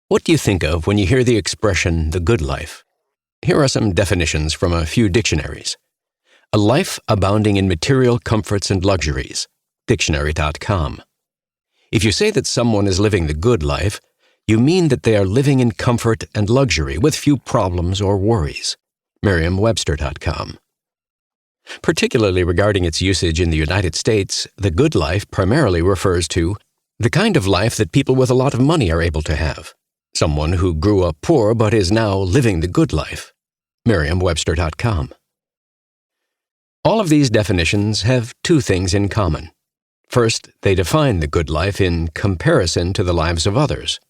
What do you think of when you hear the expression, the good life? Here are some definitions from a few dictionaries. A life abounding in material comforts and luxuries. Dictionary.com. If you say that someone is living the good life, you mean that they are living in comfort and luxury with few problems or worries. Merriam-Webster.com. Particularly regarding its usage in the United States, the good life primarily refers to the kind of life that people with a lot of money are able to have. Someone who grew up poor but is now living the good life. Merriam-Webster.com. All of these definitions have two things in common. First, they define the good life in comparison to the lives of others.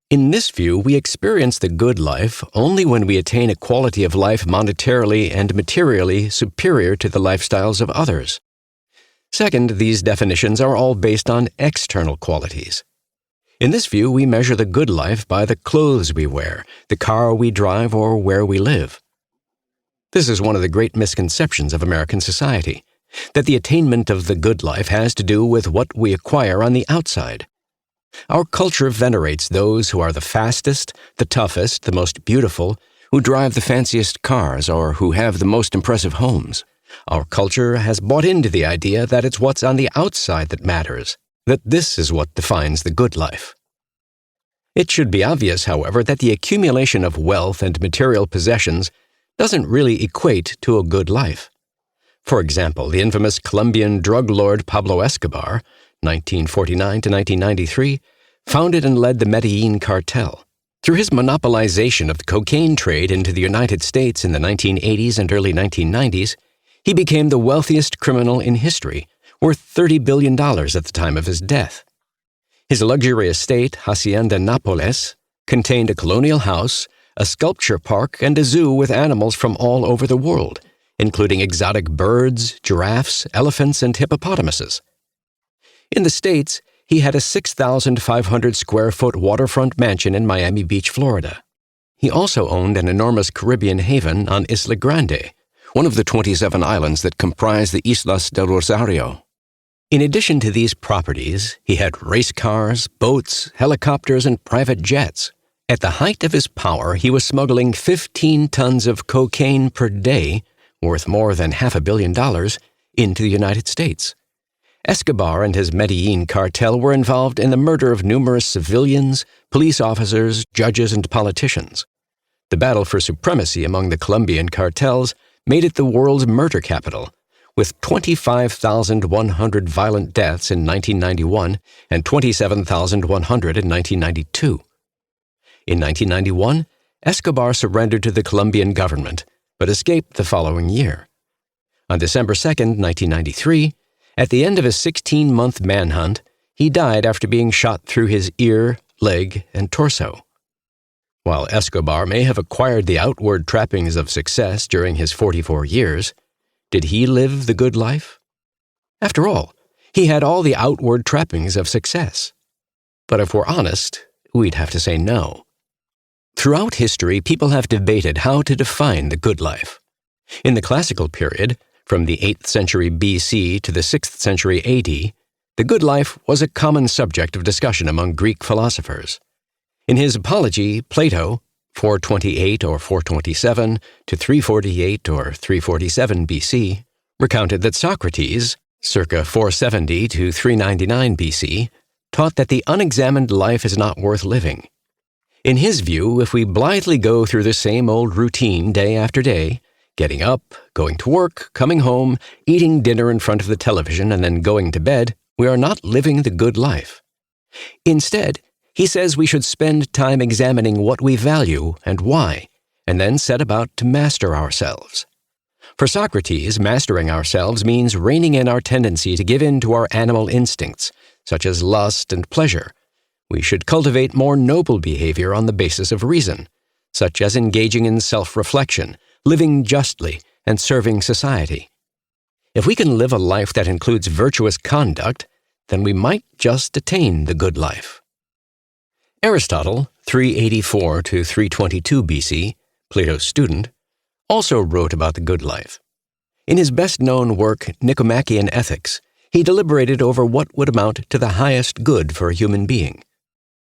In this view, we experience the good life only when we attain a quality of life monetarily and materially superior to the lifestyles of others. Second, these definitions are all based on external qualities. In this view, we measure the good life by the clothes we wear, the car we drive, or where we live. This is one of the great misconceptions of American society, that the attainment of the good life has to do with what we acquire on the outside. Our culture venerates those who are the fastest, the toughest, the most beautiful, who drive the fanciest cars, or who have the most impressive homes. Our culture has bought into the idea that it's what's on the outside that matters, that this is what defines the good life. It should be obvious, however, that the accumulation of wealth and material possessions doesn't really equate to a good life. For example, the infamous Colombian drug lord Pablo Escobar, 1949 to 1993, founded and led the Medellin cartel. Through his monopolization of the cocaine trade into the United States in the 1980s and early 1990s, he became the wealthiest criminal in history, worth $30 billion at the time of his death. His luxury estate, Hacienda Nápoles, contained a colonial house, a sculpture park, and a zoo with animals from all over the world, including exotic birds, giraffes, elephants, and hippopotamuses. In the States, he had a 6,500-square-foot waterfront mansion in Miami Beach, Florida. He also owned an enormous Caribbean haven on Isla Grande, one of the 27 islands that comprise the Islas del Rosario. In addition to these properties, he had race cars, boats, helicopters, and private jets. At the height of his power, he was smuggling 15 tons of cocaine per day, worth more than $500 million, into the United States. Escobar and his Medellin cartel were involved in the murder of numerous civilians, police officers, judges, and politicians. The battle for supremacy among the Colombian cartels made it the world's murder capital, with 25,100 violent deaths in 1991 and 27,100 in 1992. In 1991, Escobar surrendered to the Colombian government, but escaped the following year. On December 2, 1993, at the end of a 16-month manhunt, he died after being shot through his ear, leg, and torso. While Escobar may have acquired the outward trappings of success during his 44 years, did he live the good life? After all, he had all the outward trappings of success. But if we're honest, we'd have to say no. Throughout history, people have debated how to define the good life. In the classical period, from the 8th century BC to the 6th century AD, the good life was a common subject of discussion among Greek philosophers. In his Apology, Plato, 428 or 427 to 348 or 347 BC, recounted that Socrates, circa 470 to 399 BC, taught that the unexamined life is not worth living. In his view, if we blithely go through the same old routine day after day, getting up, going to work, coming home, eating dinner in front of the television, and then going to bed, we are not living the good life. Instead, he says we should spend time examining what we value and why, and then set about to master ourselves. For Socrates, mastering ourselves means reining in our tendency to give in to our animal instincts, such as lust and pleasure. We should cultivate more noble behavior on the basis of reason, such as engaging in self-reflection, living justly, and serving society. If we can live a life that includes virtuous conduct, then we might just attain the good life. Aristotle, 384 to 322 BC, Plato's student, also wrote about the good life. In his best-known work, Nicomachean Ethics, he deliberated over what would amount to the highest good for a human being.